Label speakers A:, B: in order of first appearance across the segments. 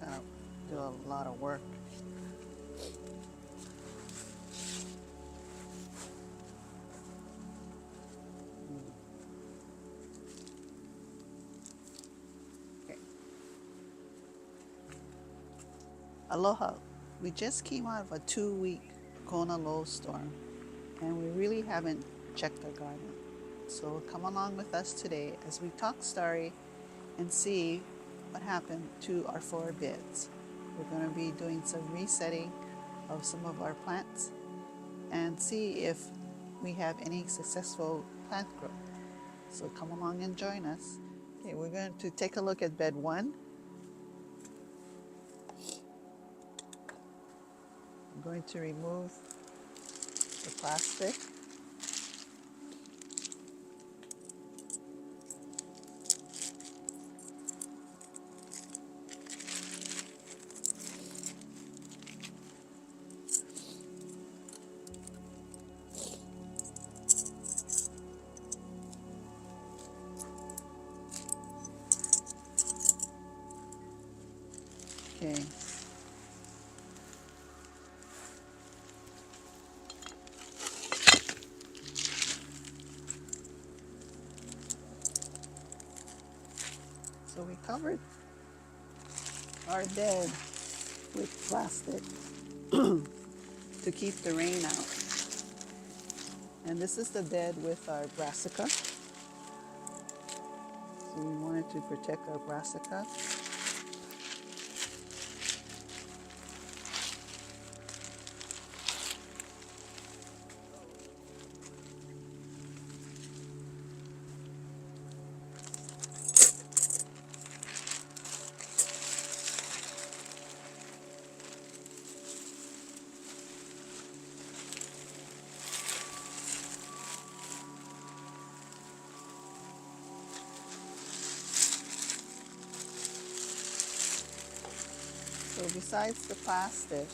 A: Gotta do a lot of work. Okay. Aloha. We just came out of a 2-week Kona low storm, and we really haven't checked our garden. So come along with us today as we talk story and see what happened to our 4 beds. We're going to be doing some resetting of some of our plants and see if we have any successful plant growth. So come along and join us. Okay, we're going to take a look at bed 1. I'm going to remove the plastic. Okay. So we covered our bed with plastic to keep the rain out. And this is the bed with our brassica. So we wanted to protect our brassica. So besides the plastic,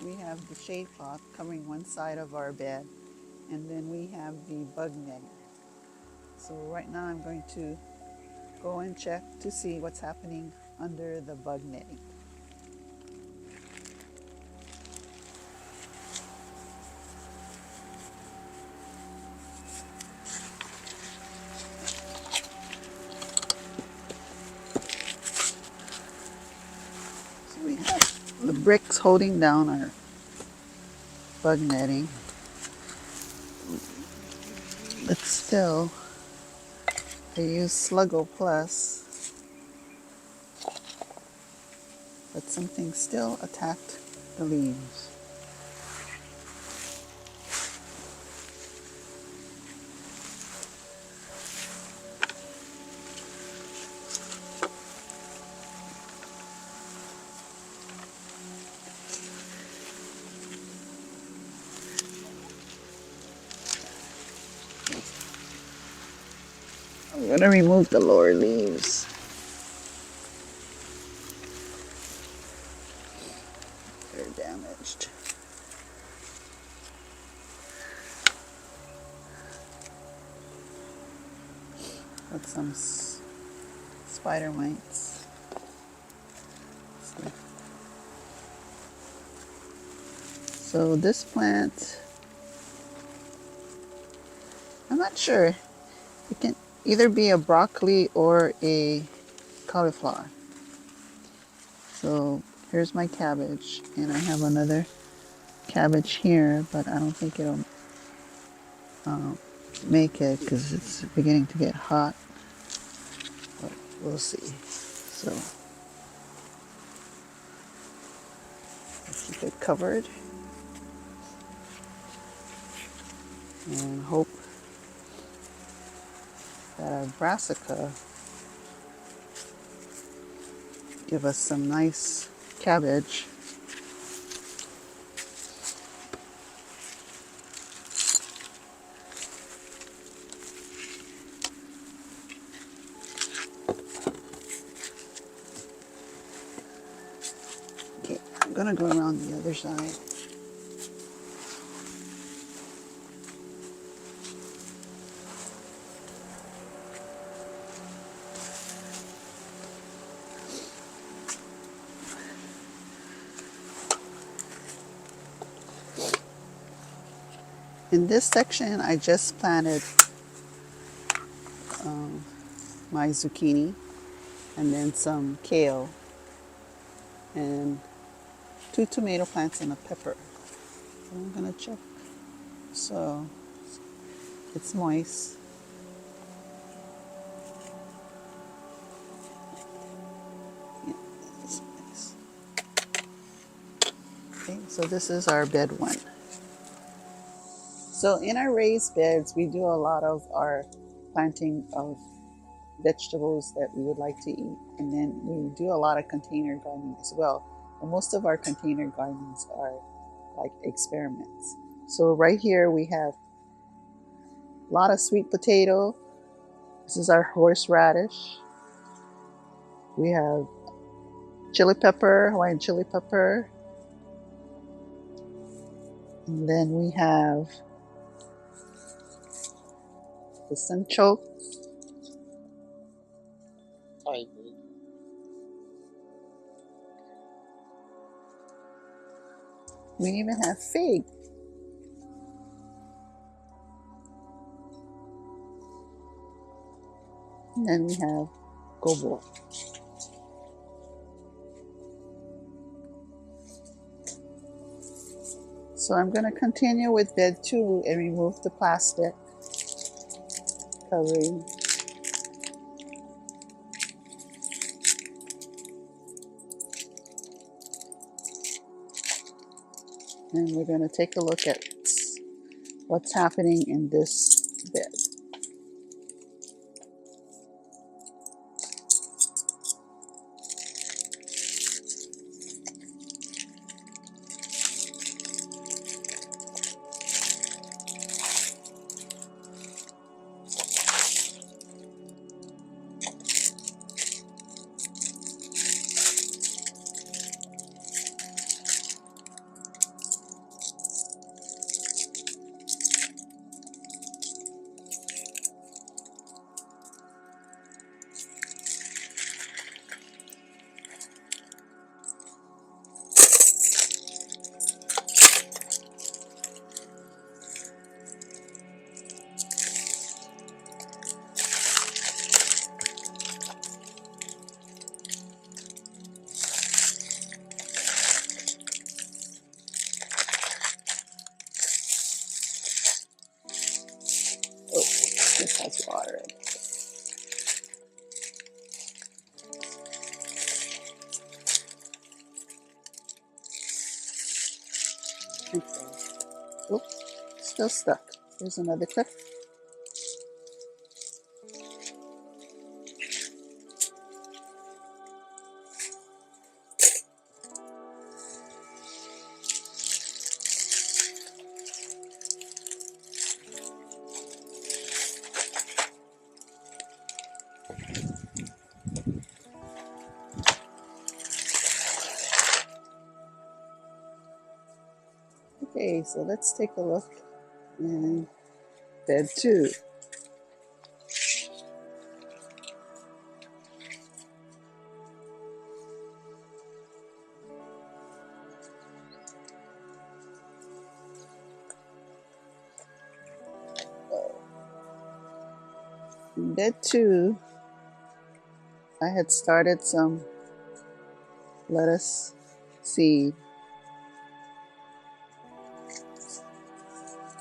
A: we have the shade cloth covering one side of our bed, and then we have the bug netting. So right now I'm going to go and check to see what's happening under the bug netting. So we have the bricks holding down our bug netting, but still I use Sluggo Plus, but something still attacked the leaves. I'm gonna remove the lower leaves. They're damaged. With some spider mites. So this plant, I'm not sure. It can either be a broccoli or a cauliflower. So here's my cabbage, and I have another cabbage here, but I don't think it'll make it because it's beginning to get hot. But we'll see. So keep it covered and hope that our brassica give us some nice cabbage. Okay, I'm gonna go around the other side. In this section, I just planted my zucchini and then some kale and 2 tomato plants and a pepper. So I'm gonna check. So it's moist. Yeah, it's moist. Okay, so this is our bed 1. So in our raised beds, we do a lot of our planting of vegetables that we would like to eat. And then we do a lot of container gardening as well. And most of our container gardens are like experiments. So right here we have a lot of sweet potato. This is our horseradish. We have chili pepper, Hawaiian chili pepper. And then we have the sunchoke. We even have fig. And then we have gobo. So I'm going to continue with bed 2 and remove the plastic covering. And we're going to take a look at what's happening in this bed. Oh, this has water in it. Okay. Oh, still stuck. Here's another clip. Okay, so let's take a look in bed 2. In bed 2, I had started some lettuce seed.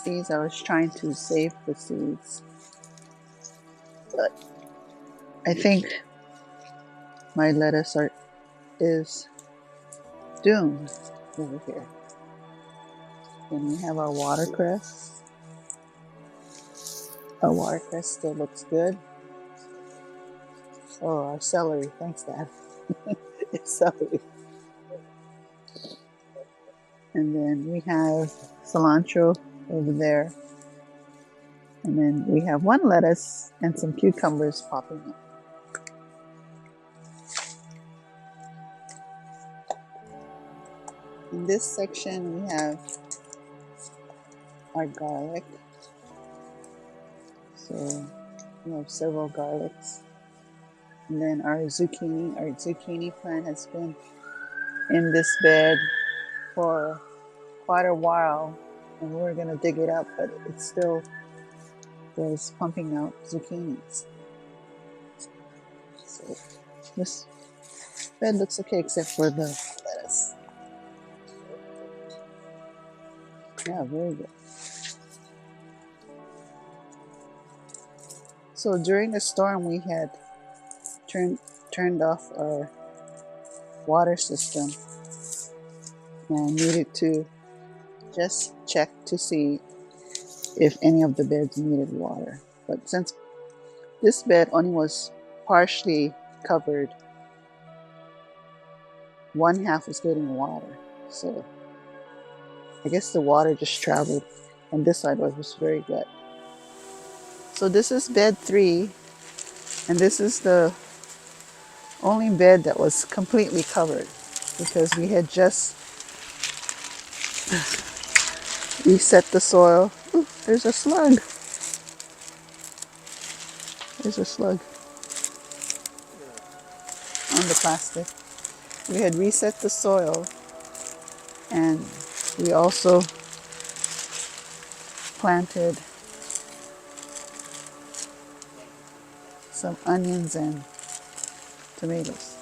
A: These I was trying to save the seeds, but I think my lettuce is doomed over here. Then we have our watercress. Our watercress still looks good. Oh, our celery. Thanks, Dad. It's celery. And then we have cilantro over there. And then we have 1 lettuce and some cucumbers popping up. In this section, we have our garlic. So we have several garlics. And then our zucchini plant has been in this bed for quite a while. and we're gonna dig it up, but it still was pumping out zucchinis. So this bed looks okay except for the lettuce. Yeah, very good. So during the storm, we had turned off our water system and needed to just check to see if any of the beds needed water. But since this bed only was partially covered, one half was getting water. So I guess the water just traveled, and this side was very wet. So this is bed 3, and this is the only bed that was completely covered because we had just reset the soil. Ooh, there's a slug. There's a slug on the plastic. We had reset the soil, and we also planted some onions and tomatoes.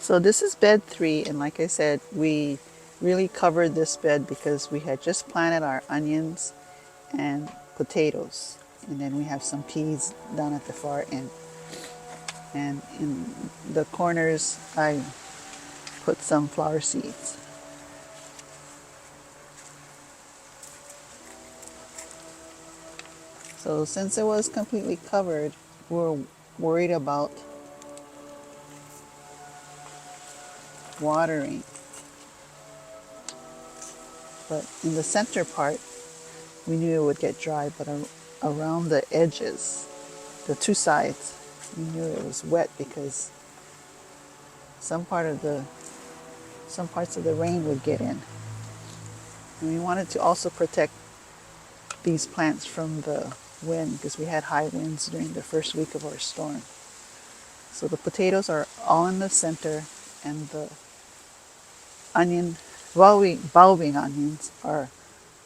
A: So this is bed 3, and like I said, we really covered this bed because we had just planted our onions and potatoes, and then we have some peas down at the far end, and in the corners I put some flower seeds. So since it was completely covered, we're worried about watering. But in the center part, we knew it would get dry, but around the edges, the two sides, we knew it was wet because some parts of the rain would get in. And we wanted to also protect these plants from the wind because we had high winds during the first week of our storm. So the potatoes are all in the center, and the bulbing onions are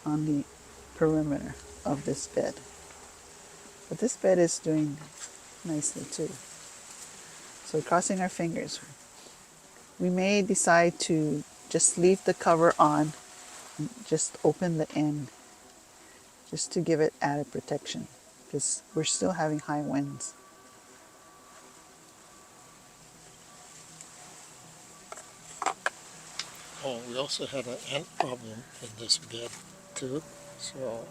A: on the perimeter of this bed. But this bed is doing nicely too. So crossing our fingers. We may decide to just leave the cover on and just open the end just to give it added protection because we're still having high winds.
B: Oh, we also had an ant problem in this bed too. So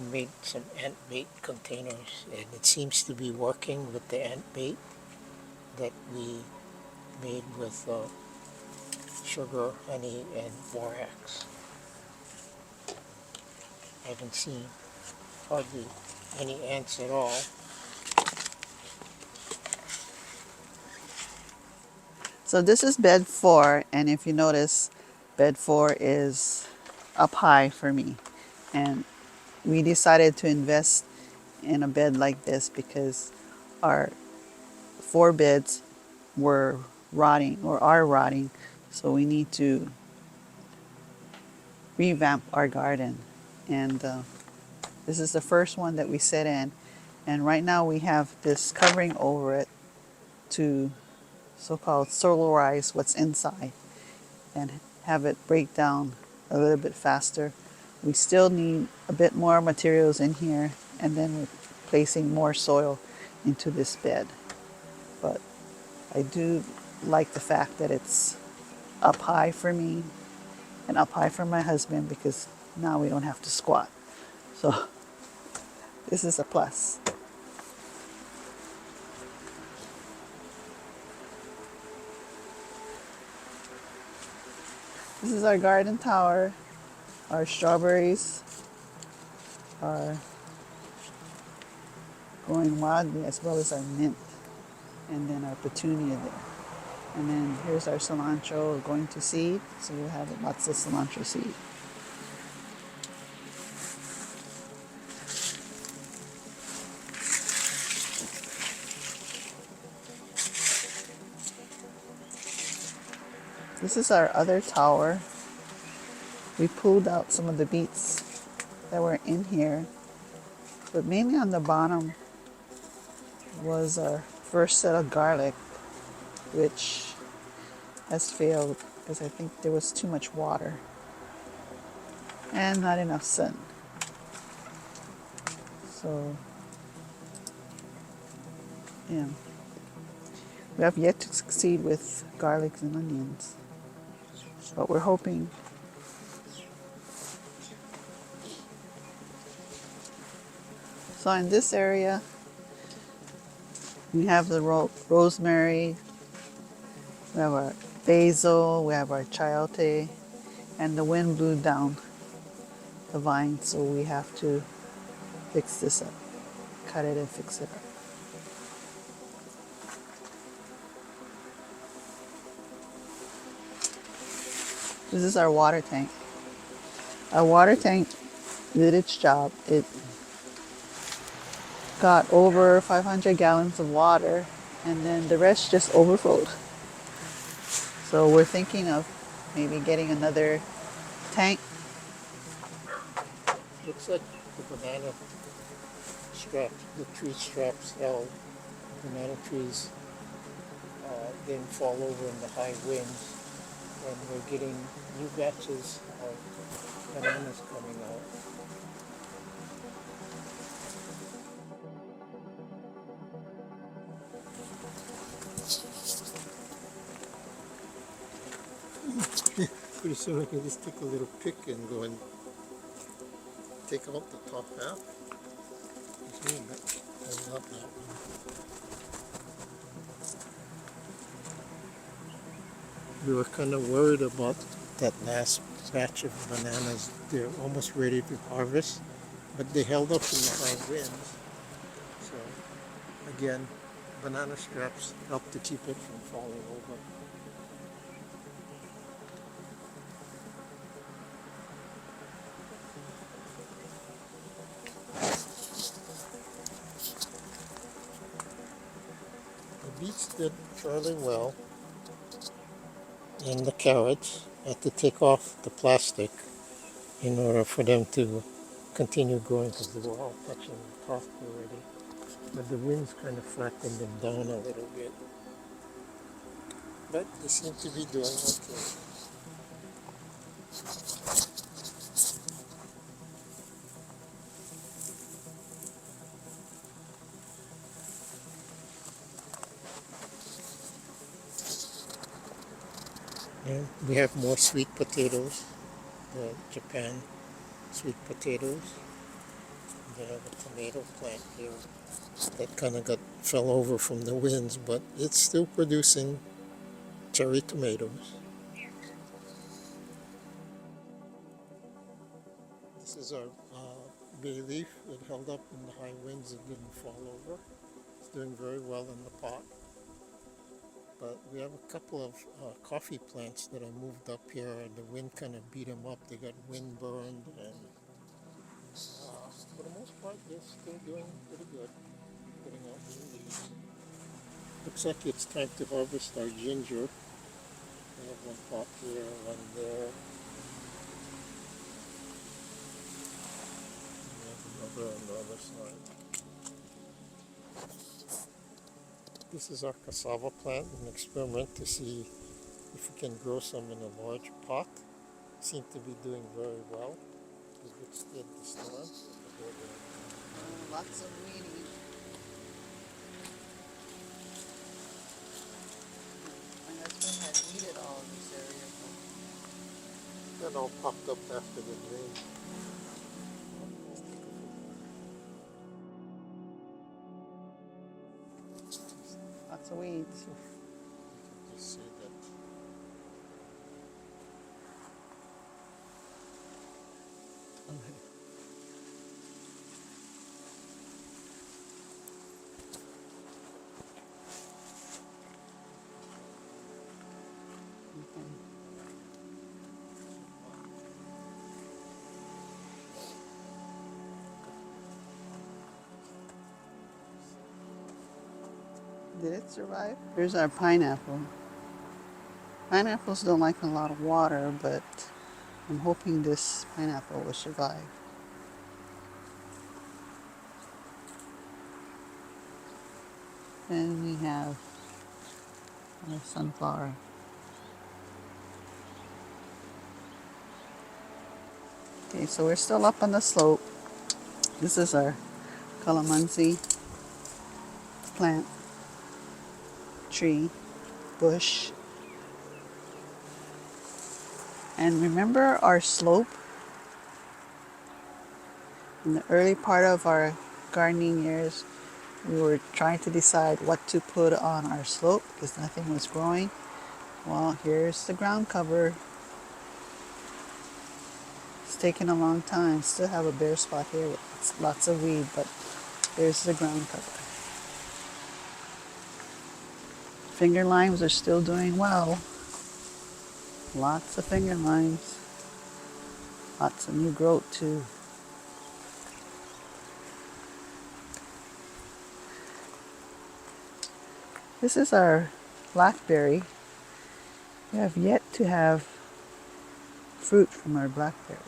B: we made some ant bait containers, and it seems to be working with the ant bait that we made with sugar, honey, and borax. I haven't seen hardly any ants at all.
A: So this is bed 4, and if you notice, bed 4 is up high for me. And we decided to invest in a bed like this because our 4 beds were rotting or are rotting, so we need to revamp our garden. And this is the first one that we set in, and right now we have this covering over it to so-called solarize what's inside and have it break down a little bit faster. We still need a bit more materials in here, and then we're placing more soil into this bed. But I do like the fact that it's up high for me and up high for my husband because now we don't have to squat. So this is a plus. This is our garden tower. Our strawberries are growing wildly, as well as our mint, and then our petunia there. And then here's our cilantro going to seed, so we'll have lots of cilantro seed. This is our other tower. We pulled out some of the beets that were in here, but mainly on the bottom was our first set of garlic, which has failed because I think there was too much water and not enough sun. So, yeah, we have yet to succeed with garlics and onions, but we're hoping. So in this area, we have the rosemary, we have our basil, we have our chayote, and the wind blew down the vine, so we have to fix this up, cut it and fix it up. This is our water tank. Our water tank did its job. It got over 500 gallons of water, and then the rest just overflowed. So we're thinking of maybe getting another tank.
B: Looks like the banana straps, the tree straps held. Banana trees didn't fall over in the high winds, and we're getting new batches of bananas coming out. Pretty soon I can just take a little pick and go and take out the top half. I love that one. We were kind of worried about that last batch of bananas. They're almost ready to harvest, but they held up in the high winds. So again, banana straps help to keep it from falling over. The beets did fairly well, and the carrots. I had to take off the plastic in order for them to continue growing because they were all touching the top already. But the winds kind of flattened them down a little bit. But they seem to be doing okay. And we have more sweet potatoes, the Japan sweet potatoes. We have a tomato plant here that kind of fell over from the winds, but it's still producing cherry tomatoes. This is our bay leaf. It held up in the high winds. It didn't fall over. It's doing very well in the pot. But we have a couple of coffee plants that I moved up here. The wind kind of beat them up. They got wind burned, and for the most part, they're still doing pretty good, putting out new leaves. Looks like it's time to harvest our ginger. We have one pot here, one there. And we have another on the other side. This is our cassava plant, an experiment to see if we can grow some in a large pot. Seem to be doing very well. We've withstood the storm.
A: Lots of weeding. My husband had weeded all of this area.
B: That all popped up after the rain.
A: Lots of weeds.
B: Just see that.
A: Did it survive? Here's our pineapple. Pineapples don't like a lot of water, but I'm hoping this pineapple will survive. Then we have our sunflower. Okay, so we're still up on the slope. This is our calamansi plant, tree, bush. And remember our slope? In the early part of our gardening years, we were trying to decide what to put on our slope because nothing was growing. Well, here's the ground cover. It's taken a long time. Still have a bare spot here with lots of weed, but there's the ground cover. Finger limes are still doing well. Lots of finger limes. Lots of new growth too. This is our blackberry. We have yet to have fruit from our blackberry.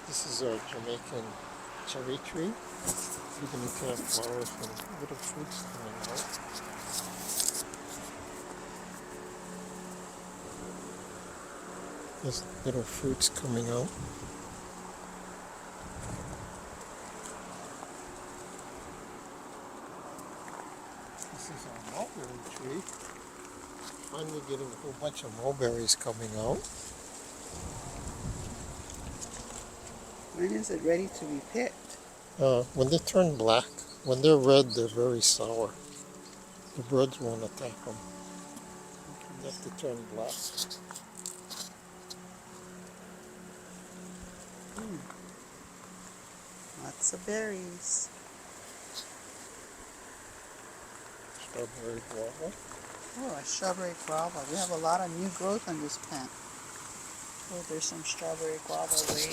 B: This is our Jamaican cherry tree. Beginning to have flowers and little fruits coming out. There's little fruits coming out. This is our mulberry tree. Finally getting a whole bunch of mulberries coming out.
A: When is it ready to be picked?
B: When they turn black, when they're red, they're very sour. The birds won't attack them. They have to turn black.
A: Lots of berries.
B: Strawberry guava.
A: Oh, a strawberry guava. We have a lot of new growth on this plant. Oh, there's some strawberry guava way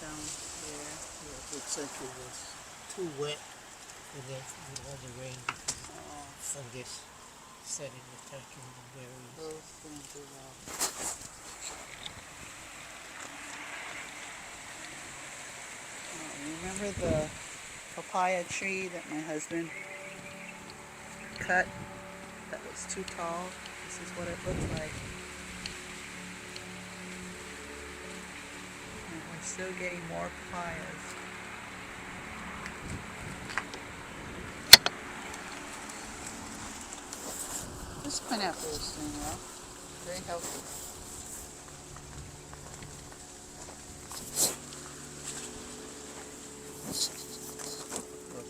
A: down there.
B: Yeah, it looks like it was too wet for with all the rain because fungus started attacking the berries.
A: Those didn't do well. Remember the papaya tree that my husband cut that was too tall? This is what it looks like. And we're still getting more papayas. This pineapple is doing well. Very healthy.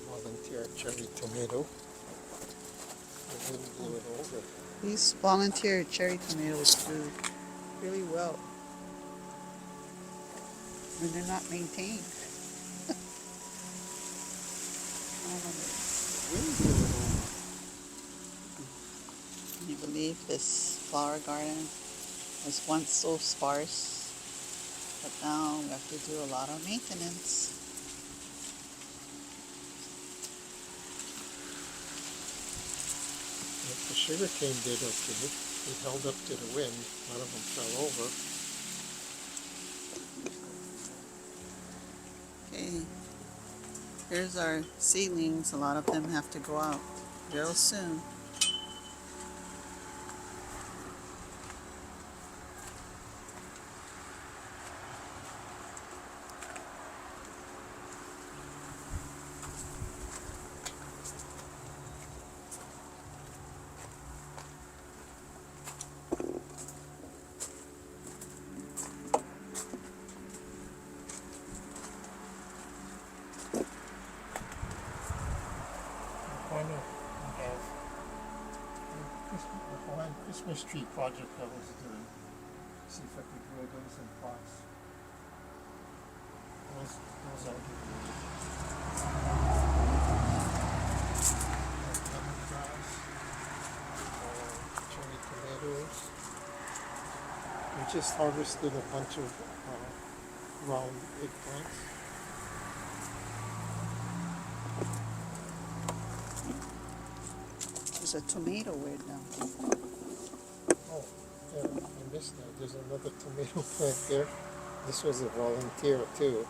B: Volunteer cherry tomato. The wind blew it over.
A: These volunteer cherry tomatoes do really well when they're not maintained. Can you believe this flower garden was once so sparse, but now we have to do a lot of maintenance.
B: The sugarcane did okay. It held up to the wind. None of them fell over.
A: Okay, here's our seedlings. A lot of them have to go out real soon.
B: The Hawaiian Christmas tree project I was doing. See if I could grow those in pots. Those are good. Lemongrass, cherry tomatoes. We just harvested a bunch of round eggplants.
A: There's a tomato right now.
B: Oh, yeah, I missed that. There's another tomato plant there. This was a volunteer too.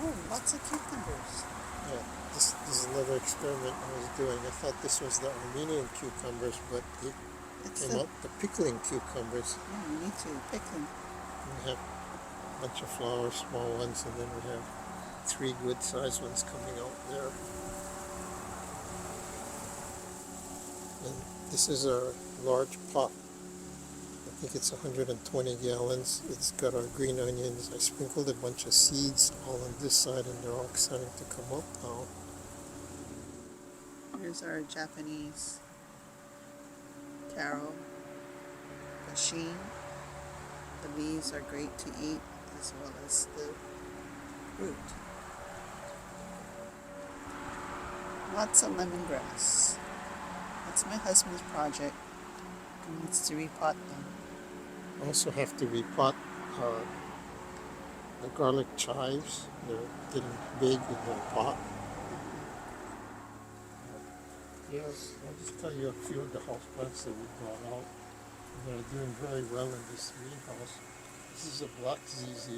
A: Oh, lots of cucumbers.
B: Yeah, this is another experiment I was doing. I thought this was the Armenian cucumbers, but they
A: It's
B: came
A: the,
B: out the pickling cucumbers.
A: yeah, we need to pick them.
B: We have a bunch of flowers, small ones, and then we have three good sized ones coming out there. And this is our large pot. I think it's 120 gallons. It's got our green onions. I sprinkled a bunch of seeds all on this side, and they're all starting to come up now.
A: Here's our Japanese taro, the sheen. The leaves are great to eat as well as the root. Lots of lemongrass. That's my husband's project. He needs to repot them.
B: I also have to repot uh, the garlic chives. They're getting big in the pot. Yes, I'll just tell you a few of the house plants that we brought out. They're doing very well in this greenhouse. This is a black ZZ.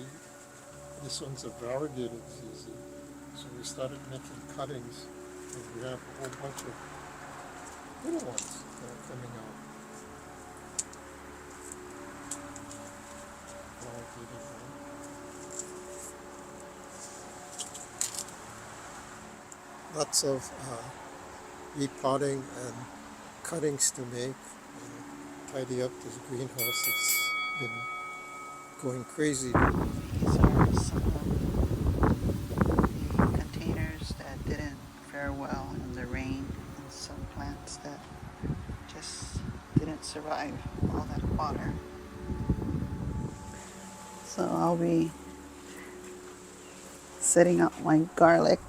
B: This one's a variegated ZZ. So we started making cuttings, and we have a whole bunch of little ones that are coming out. Variegated one. Lots of repotting and cuttings to make and tidy up this greenhouse. It's been going crazy.
A: These are some of the containers that didn't fare well in the rain, and some plants that just didn't survive all that water. So I'll be setting up my garlic.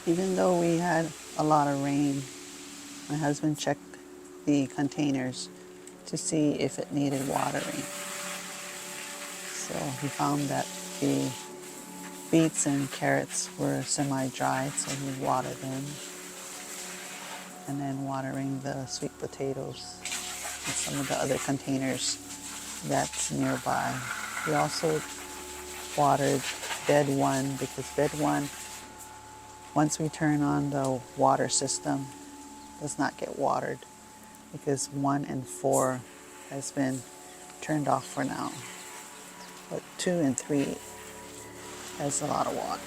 A: Even though we had a lot of rain, my husband checked the containers to see if it needed watering. So he found that the beets and carrots were semi-dry, so he watered them. And then watering the sweet potatoes and some of the other containers that's nearby. We also watered bed 1 because bed 1, once we turn on the water system, does not get watered because 1 and 4 has been turned off for now. But 2 and 3 has a lot of water.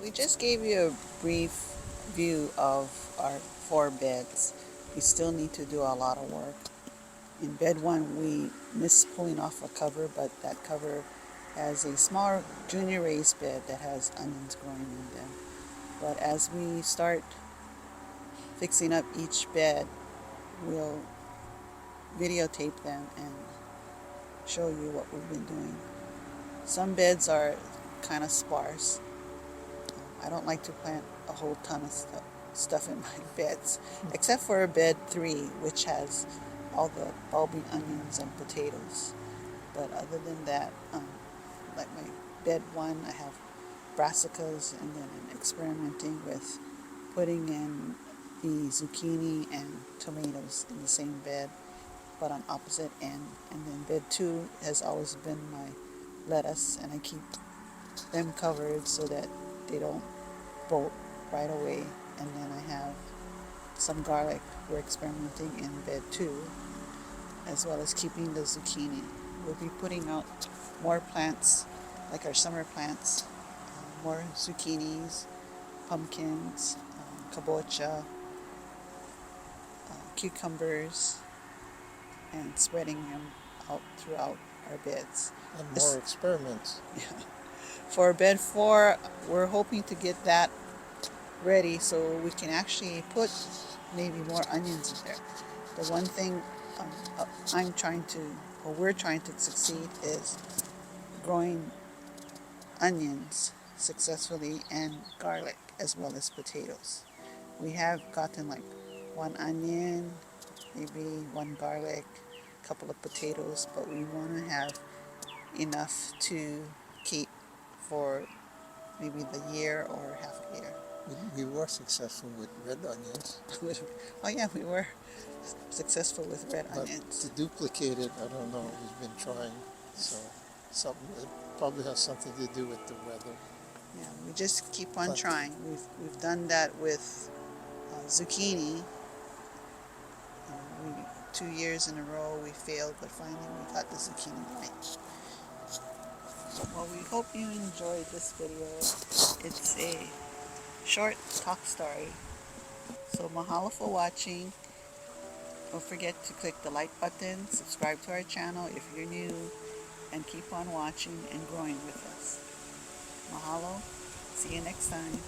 A: We just gave you a brief view of our 4 beds. We still need to do a lot of work. In bed 1, we missed pulling off a cover, but that cover has a small junior raised bed that has onions growing in them. But as we start fixing up each bed, we'll videotape them and show you what we've been doing. Some beds are kind of sparse. I don't like to plant a whole ton of stuff in my beds, except for bed 3, which has all the bulby onions and potatoes. But other than that, like my bed 1, I have brassicas, and then I'm experimenting with putting in the zucchini and tomatoes in the same bed, but on opposite end. And then bed 2 has always been my lettuce, and I keep them covered so that they don't bolt right away. And then I have some garlic we're experimenting in bed too, as well as keeping the zucchini. We'll be putting out more plants, like our summer plants, more zucchinis, pumpkins, kabocha, cucumbers, and spreading them out throughout our beds.
B: And
A: This,
B: more experiments.
A: yeah. For bed 4, we're hoping to get that ready so we can actually put maybe more onions in there. The one thing I'm trying to, or we're trying to succeed is growing onions successfully and garlic as well as potatoes. We have gotten like one onion, maybe one garlic, a couple of potatoes, but we want to have enough to keep for maybe the year or half a year.
B: We were successful with red onions.
A: Oh yeah, we were successful with red
B: But
A: onions.
B: to duplicate it, I don't know. We've been trying, so something it probably has something to do with the weather.
A: Yeah, we just keep on
B: But
A: trying. We've done that with zucchini. We 2 years in a row we failed, but finally we got the zucchini right. Well, we hope you enjoyed this video. It's a short talk story. So mahalo for watching. Don't forget to click the like button, subscribe to our channel if you're new, and keep on watching and growing with us. Mahalo. See you next time.